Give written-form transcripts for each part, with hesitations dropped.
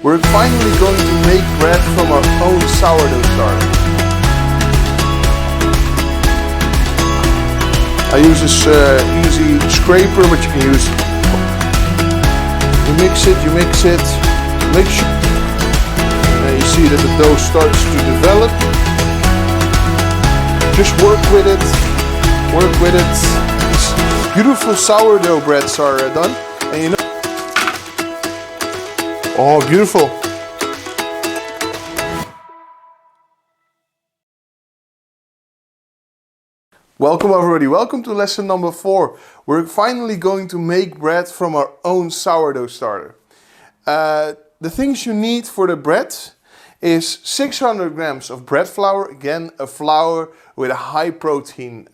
We're finally going to make bread from our own sourdough starter. I use this easy scraper, but you can use. You mix it, make sure. And you see that the dough starts to develop. Just work with it. These beautiful sourdough breads are done, and you know. Oh, beautiful. Welcome everybody, welcome to lesson number 4. We're finally going to make bread from our own sourdough starter. The things you need for the bread is 600 grams of bread flour. Again, a flour with a high protein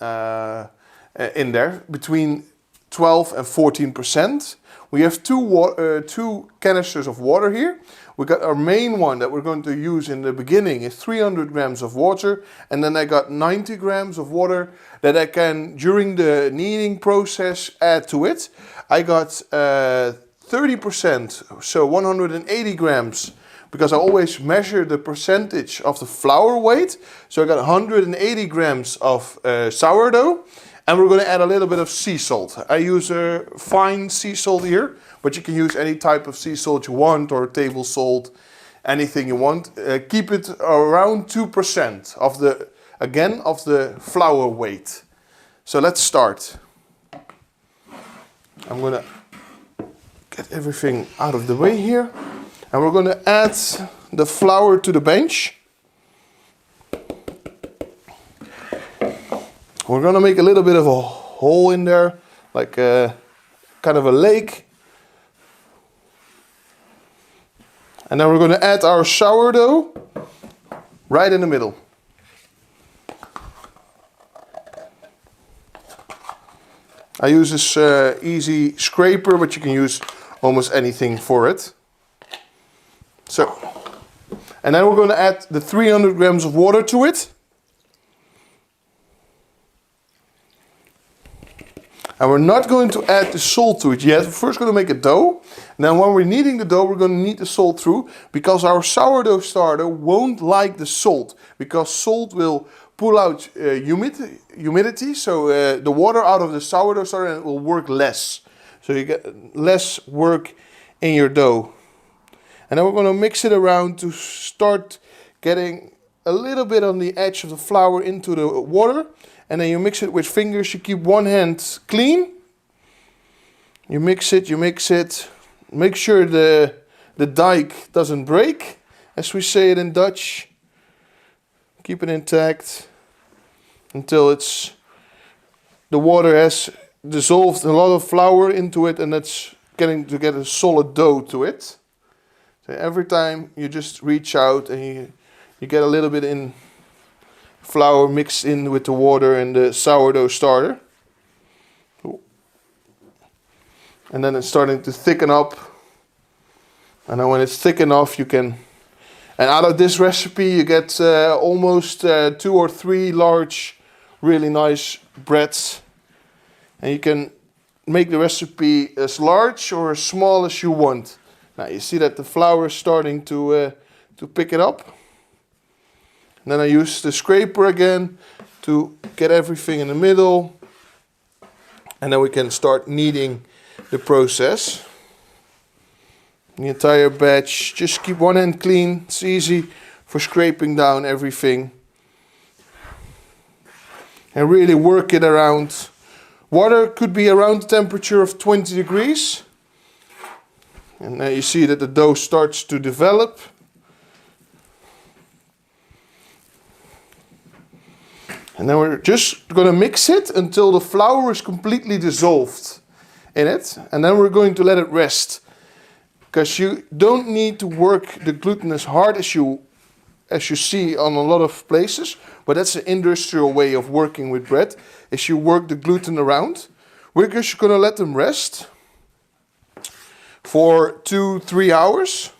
in there, between 12 and 14%. We have two canisters of water here. We got our main one that we're going to use in the beginning is 300 grams of water, and then I got 90 grams of water that I can, during the kneading process, add to it. I got 30%, so 180 grams, because I always measure the percentage of the flour weight. So I got 180 grams of sourdough. And we're going to add a little bit of sea salt. I use a fine sea salt here, but you can use any type of sea salt you want, or table salt, anything you want. Keep it around 2% of the, again, of the flour weight. So let's start. I'm going to get everything out of the way here. And we're going to add the flour to the bench. We're going to make a little bit of a hole in there, like a kind of a lake. And then we're going to add our sourdough right in the middle. I use this easy scraper, but you can use almost anything for it. So, and then we're going to add the 300 grams of water to it. And we're not going to add the salt to it yet. We're first going to make a dough. And then when we're kneading the dough, we're going to knead the salt through, because our sourdough starter won't like the salt, because salt will pull out humidity, so the water out of the sourdough starter, and it will work less. So you get less work in your dough. And then we're going to mix it around to start getting a little bit on the edge of the flour into the water. And then you mix it with fingers. You keep one hand clean. You mix it. Make sure the dike doesn't break, as we say it in Dutch. Keep it intact until the water has dissolved a lot of flour into it, and it's getting to get a solid dough to it. So every time you just reach out and you get a little bit in flour mixed in with the water and the sourdough starter. And then it's starting to thicken up. And then when it's thick enough, you can, and out of this recipe you get almost 2 or 3 large, really nice breads. And you can make the recipe as large or as small as you want. Now you see that the flour is starting to pick it up. And then I use the scraper again to get everything in the middle. And then we can start kneading the process. The entire batch. Just keep one hand clean. It's easy for scraping down everything. And really work it around. Water could be around the temperature of 20 degrees. And now you see that the dough starts to develop. And then we're just going to mix it until the flour is completely dissolved in it. And then we're going to let it rest. Because you don't need to work the gluten as hard as you see on a lot of places. But that's the industrial way of working with bread, is you work the gluten around. We're just going to let them rest for 2-3 hours.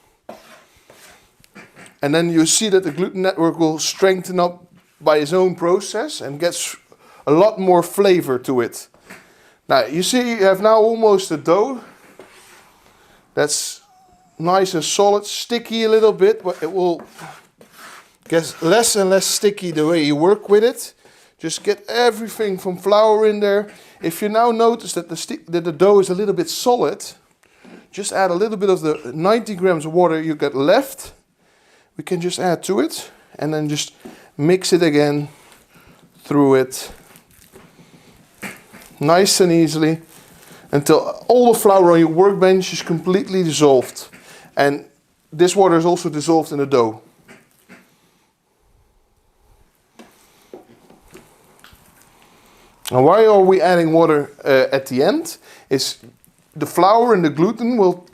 And then you see that the gluten network will strengthen up by its own process and gets a lot more flavor to it. Now you see you have now almost a dough that's nice and solid, sticky a little bit, but it will get less and less sticky the way you work with it. Just get everything from flour in there. If you now notice that the dough is a little bit solid, just add a little bit of the 90 grams of water you got left. We can just add to it and then just mix it again through it. Nice and easily until all the flour on your workbench is completely dissolved. And this water is also dissolved in the dough. And why are we adding water at the end? Is the flour and the gluten will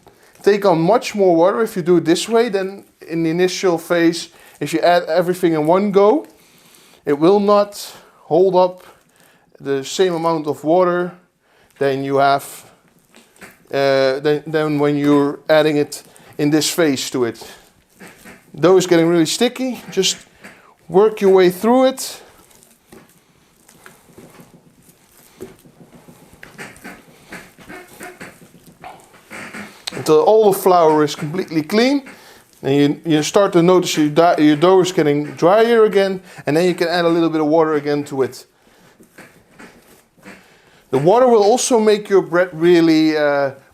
take on much more water if you do it this way than in the initial phase. If you add everything in one go, it will not hold up the same amount of water than you have than when you're adding it in this phase to it. Dough is getting really sticky. Just work your way through it. Until all the flour is completely clean. And you start to notice your dough is getting drier again. And then you can add a little bit of water again to it. The water will also make your bread really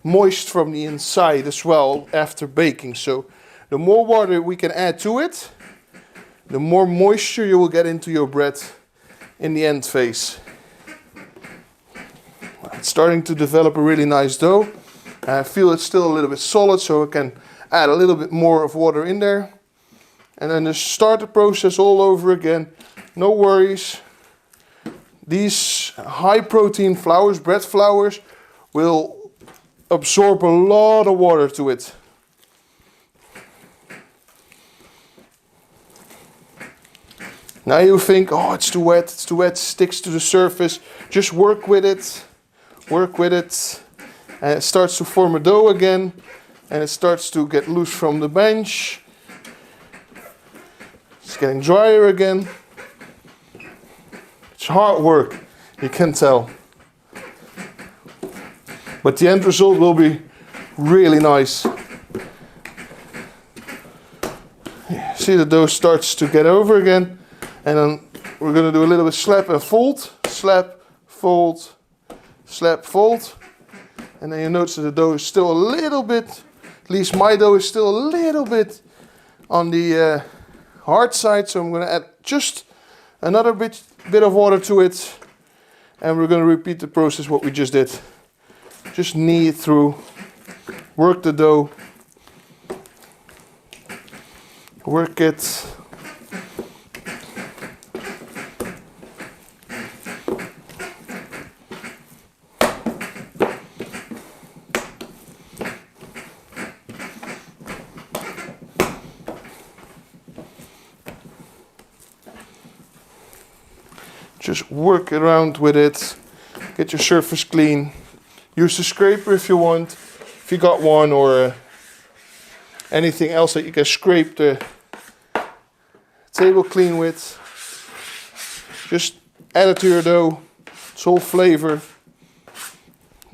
moist from the inside as well after baking. So the more water we can add to it, the more moisture you will get into your bread in the end phase. It's starting to develop a really nice dough. I feel it's still a little bit solid, so I can add a little bit more of water in there. And then just start the process all over again. No worries. These high protein flours, bread flours, will absorb a lot of water to it. Now you think, oh, it's too wet, sticks to the surface. Just work with it, and it starts to form a dough again, and it starts to get loose from the bench. It's getting drier again. It's hard work, you can tell. But the end result will be really nice. See, the dough starts to get over again. And then we're going to do a little bit slap and fold. Slap, fold, slap, fold. And then you notice that the dough is still a little bit, at least my dough is still a little bit on the hard side. So I'm going to add just another bit of water to it. And we're going to repeat the process what we just did. Just knead it through. Work the dough. Work it. Just work around with it, get your surface clean. Use the scraper if you want, if you got one, or anything else that you can scrape the table clean with. Just add it to your dough. It's all flavor,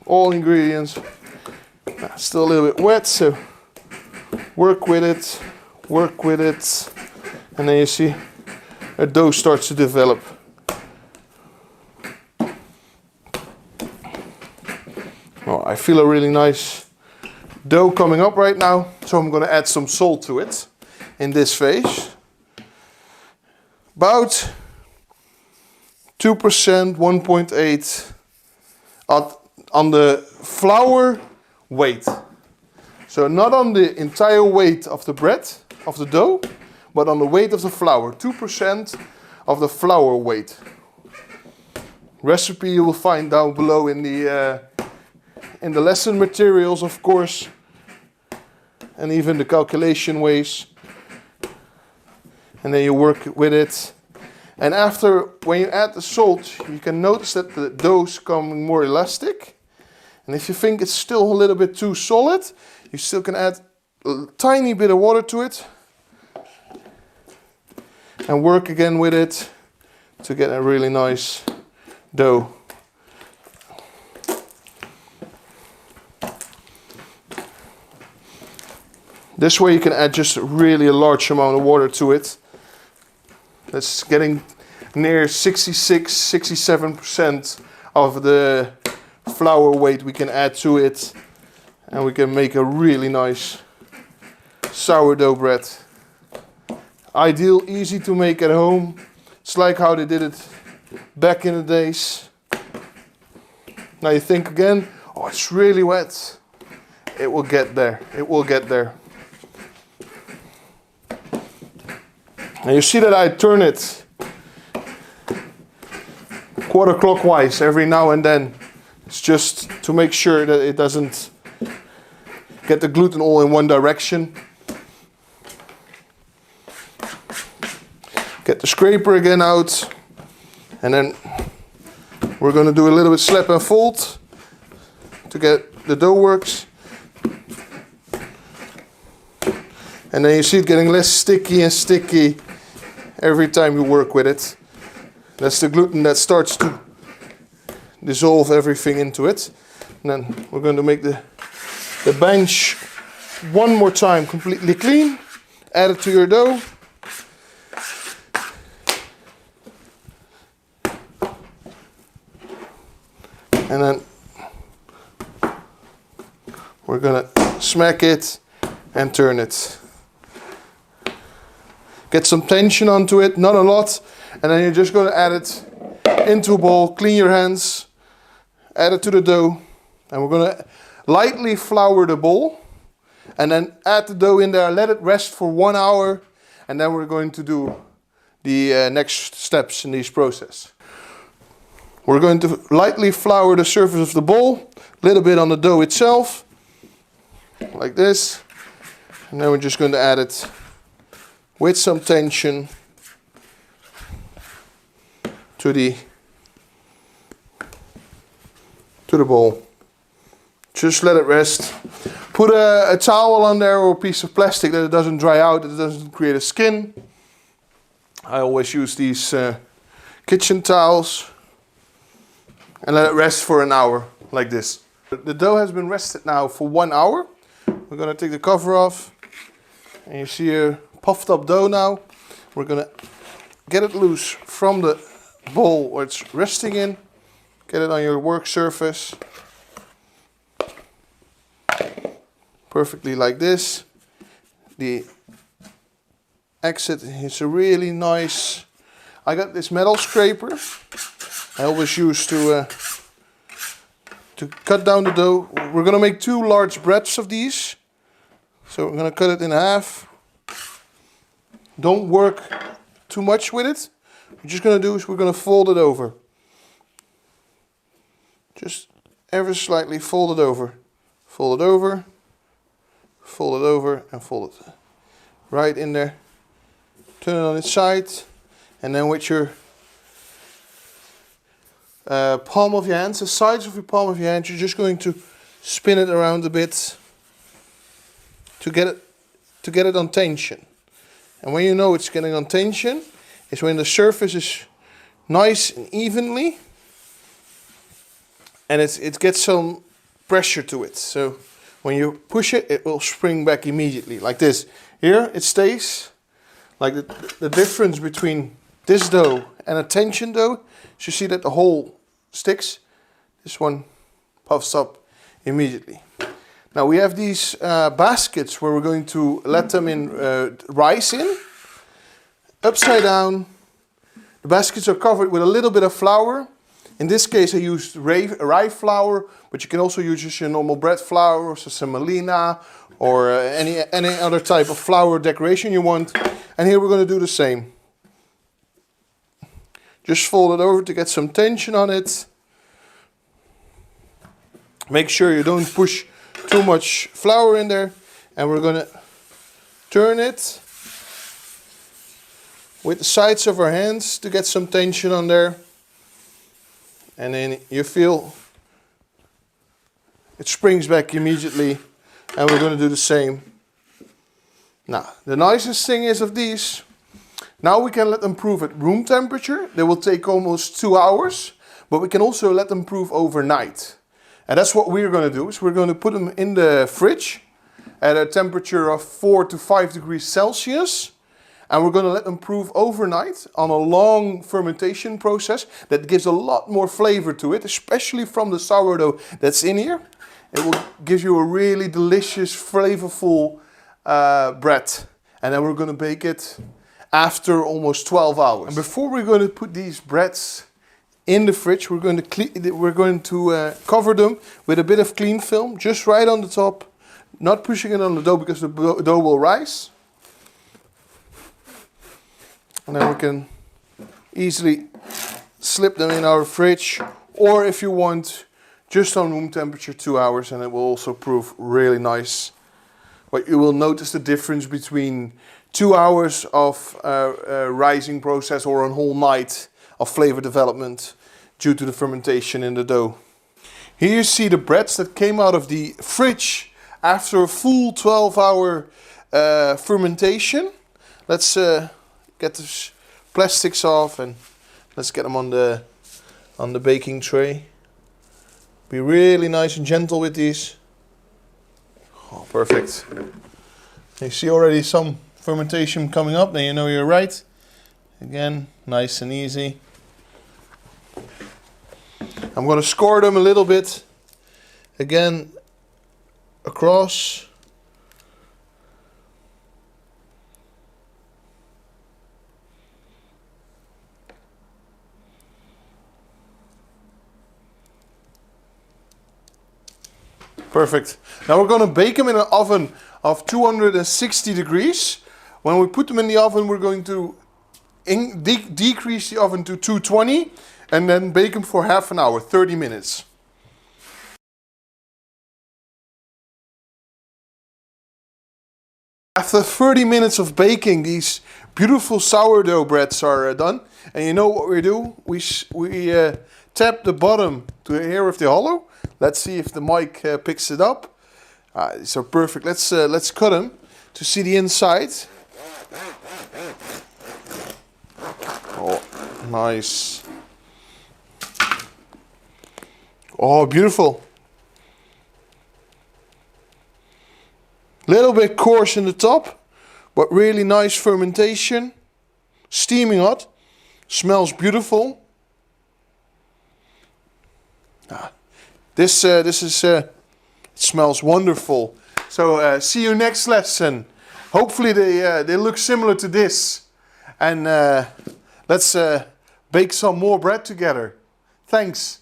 all ingredients. Still a little bit wet, so work with it, and then you see the dough starts to develop. Well, I feel a really nice dough coming up right now, so I'm going to add some salt to it in this phase. About 2%, 1.8 on the flour weight. So not on the entire weight of the bread, of the dough, but on the weight of the flour. 2% of the flour weight. Recipe you will find down below in the lesson materials, of course, and even the calculation ways. And then you work with it. And after, when you add the salt, you can notice that the dough is becoming more elastic. And if you think it's still a little bit too solid, you still can add a tiny bit of water to it. And work again with it to get a really nice dough. This way you can add just really a large amount of water to it. That's getting near 66-67% of the flour weight we can add to it, and we can make a really nice sourdough bread. Ideal, easy to make at home. It's like how they did it back in the days. Now you think again, oh, it's really wet. It will get there. It will get there. And you see that I turn it quarter clockwise every now and then. It's just to make sure that it doesn't get the gluten all in one direction. Get the scraper again out, and then we're going to do a little bit slap and fold to get the dough works. And then you see it getting less sticky and sticky every time you work with it. That's the gluten that starts to dissolve everything into it. And then we're going to make the bench one more time completely clean. Add it to your dough. And then we're going to smack it and turn it. Get some tension onto it, not a lot, and then you're just going to add it into a bowl, clean your hands, add it to the dough, and we're going to lightly flour the bowl, and then add the dough in there, let it rest for 1 hour, and then we're going to do the next steps in this process. We're going to lightly flour the surface of the bowl, a little bit on the dough itself, like this, and then we're just going to add it with some tension to the bowl. Just let it rest. Put a towel on there or a piece of plastic that it doesn't dry out, that it doesn't create a skin. I always use these kitchen towels, and let it rest for an hour like this. The dough has been rested now for 1 hour. We're going to take the cover off, and you see a puffed up dough now. We're going to get it loose from the bowl where it's resting in. Get it on your work surface. Perfectly like this. The exit is a really nice. I got this metal scraper. I always use to cut down the dough. We're going to make 2 large breads of these. So we're going to cut it in half. Don't work too much with it. What we're just going to do is we're going to fold it over. Just ever slightly fold it over. Fold it over. Fold it over and fold it right in there. Turn it on its side. And then with your palm of your hands, the sides of your palm of your hand, you're just going to spin it around a bit to get it on tension. And when you know it's getting on tension, is when the surface is nice and evenly, and it gets some pressure to it. So when you push it, it will spring back immediately, like this. Here it stays. Like the difference between this dough and a tension dough, is you see that the hole sticks. This one puffs up immediately. Now we have these baskets where we're going to let them in rice in, upside down. The baskets are covered with a little bit of flour. In this case I used rye flour, but you can also use just your normal bread flour or semolina or any other type of flour decoration you want. And here we're going to do the same. Just fold it over to get some tension on it. Make sure you don't push too much flour in there, and we're going to turn it with the sides of our hands to get some tension on there, and then you feel it springs back immediately, and we're going to do the same. Now the nicest thing is of these, now we can let them proof at room temperature. They will take almost 2 hours, but we can also let them proof overnight. And that's what we're going to do, is we're going to put them in the fridge at a temperature of 4 to 5 degrees Celsius. And we're going to let them prove overnight on a long fermentation process that gives a lot more flavor to it, especially from the sourdough that's in here. It will give you a really delicious, flavorful bread. And then we're going to bake it after almost 12 hours. And before we're going to put these breads in the fridge, we're going to cover them with a bit of clean film, just right on the top, not pushing it on the dough because the dough will rise. And then we can easily slip them in our fridge, or if you want, just on room temperature 2 hours, and it will also prove really nice. But you will notice the difference between 2 hours of rising process or a whole night of flavor development due to the fermentation in the dough. Here you see the breads that came out of the fridge after a full 12-hour fermentation. Let's get the plastics off and let's get them on the baking tray. Be really nice and gentle with these. Oh, perfect. You see already some fermentation coming up, then you know you're right. Again, nice and easy. I'm going to score them a little bit. Again, across. Perfect. Now we're going to bake them in an oven of 260 degrees. When we put them in the oven, we're going to decrease the oven to 220 and then bake them for half an hour, 30 minutes. After 30 minutes of baking, these beautiful sourdough breads are done. And you know what we do? We tap the bottom to hear if they're hollow. Let's see if the mic picks it up. These are perfect. Let's cut them to see the inside. Oh, nice. Oh, beautiful. Little bit coarse in the top, but really nice fermentation. Steaming hot. Smells beautiful. It smells wonderful. So see you next lesson. Hopefully they look similar to this. And let's bake some more bread together. Thanks.